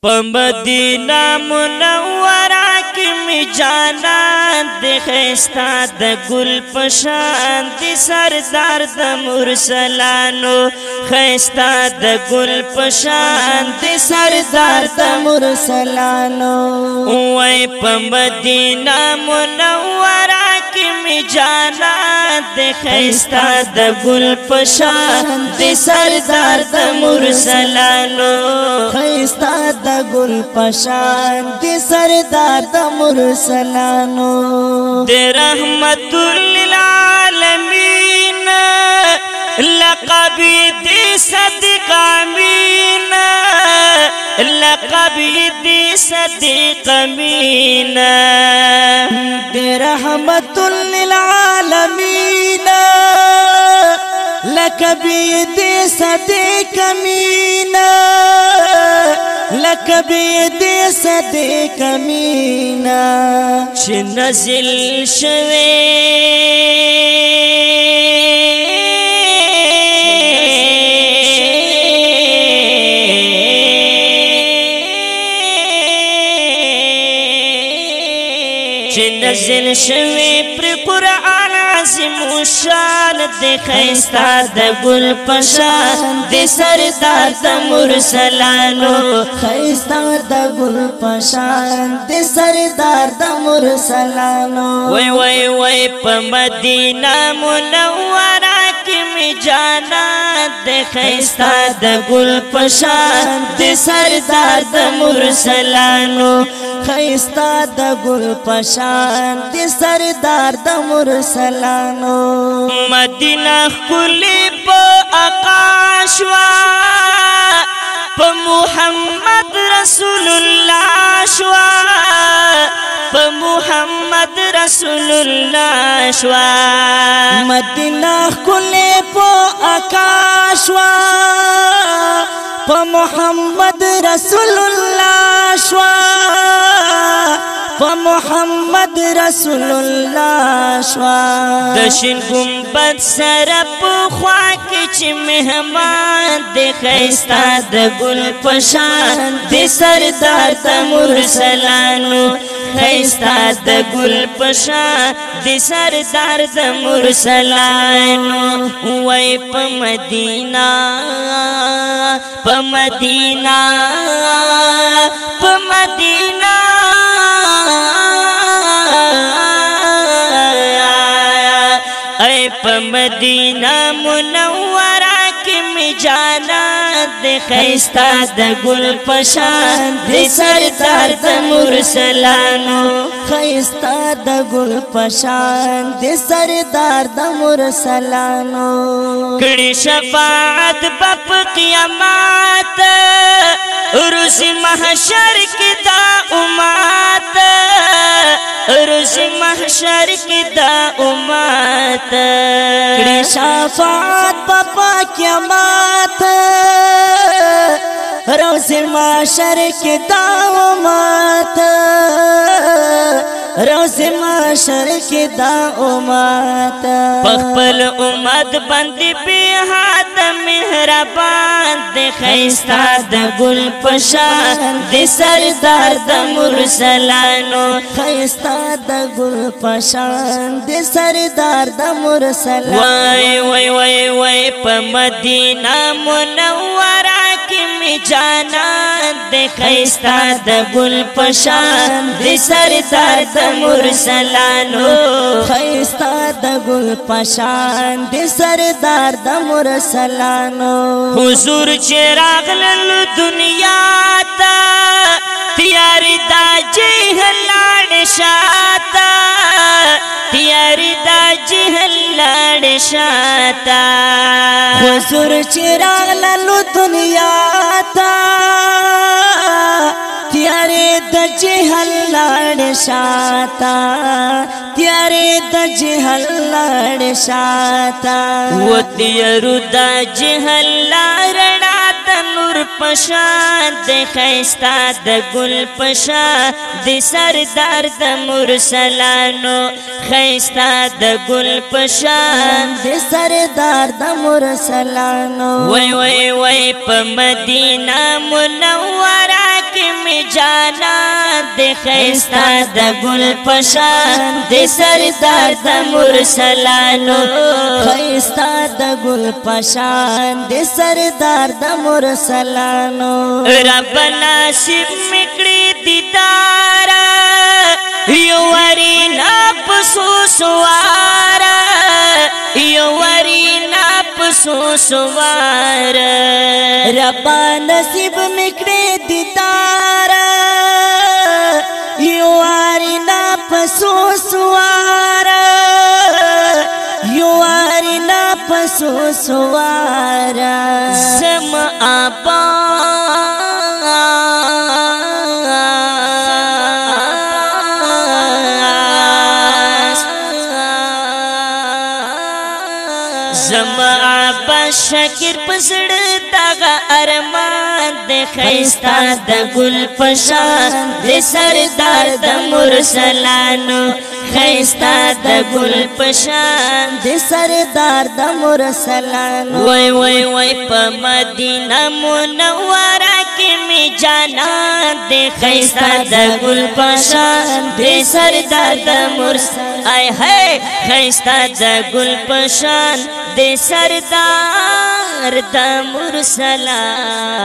په مدینه منوره کې می جانان د ښایسته د ګل په شان د سردار د مرسلانو ښایسته د ګل په شان د سردار د مرسلانو وای په مدینه منوره کې می جانان د ښایسته د ګل په شان د سردار د مرسلانو ښایسته د ګل پشان دی سردار د مرسلانو دی رحمت للعالمین لقب دی صدق امین لقب دی صدق امین دی رحمت للعالمین لقب دی صدق امین لقب دی صدق امینا چه نزل شوی چه نزل شوی پر قرآن عظیم شان د ښایسته د ګل په شان د سردار د مرسلانو ښایسته د ګل په شان د سردار د مرسلانو وای وای وای په مدینه منوره کې می جانان د ښایسته د ګل په شان د سردار د مرسلانو ښایسته د ګل په شان د سردار د مرسلانو مدینه ښکلې په آقا شوه په محمد رسول الله شوه په محمد رسول الله شوه مدینه ښکلې په آقا شوه په محمد رسول الله شوه په محمد رسول الله شوا د شین ګمبد سره په خوا کې چې مهمان د ښایسته د ګل په شان د سردار د مرسلانو ښایسته د ګل په شان د سردار د مرسلانو وای په مدینه په مدینه په مدینه ای په مدینه منوره کې می جانان د ښایسته د ګل په شان د سردار د مرسلانو ښایسته د ګل په شان د سردار د مرسلانو کړي شفاعت په قیامت روز محشر کې دا امت روز محشر کې دا امت کړي شفاعت په قیامت روز محشر کې دا امت روز محشر کې دا امت خپل امت باندې به حد مهربان د ښایسته د ګل په شان د سردار د مرسلانو ښایسته د ګل په شان د سردار د مرسلانو وای وای وای وای په مدینه منوره کې می جانان د ښایسته د ګل په شان د سردار د مرسلانو ښایسته د ګل په شان د سردار د مرسلانو حضور چې راغلل دنیا ته تیاری دا جهل لاړ شاته تیاری دا جهل لاړ شاته حضور چې راغلل دنیا ته تیاری د جهل لاړ شاته تیاری د جهل لاړ شاته و تیارو دا جهل لاړ نور پشان د ښایسته د ګل پشان د سردار د مرسلانو ښایسته د ګل پشان د سردار د مرسلانو وای وای وای په مدینه منوره کې جانا د خیستا د ګل پشان د سردار د مرسلانو خیستا د ګل پشان د سردار د مرسلانو رب نصیب مکړي دیدار یو ورینا پسوسوار یو ورینا پسوسوار رب نصیب مکړي دیدار یو ورینا پسوسوار یو ورینا پسوسوار زم آبا زما عباس شاکر پسړ دغه ارمان د خیستا د ګل پشان د سردار د مرسلانو خیستا د ګل پشان د سردار د مرسلانو وای وای وای په مدینه منوره کې می جانا د خیستا د ګل پشان د سردار د مرسلانو ای هی خیستا د ګل پشان د سردار د مرسلانو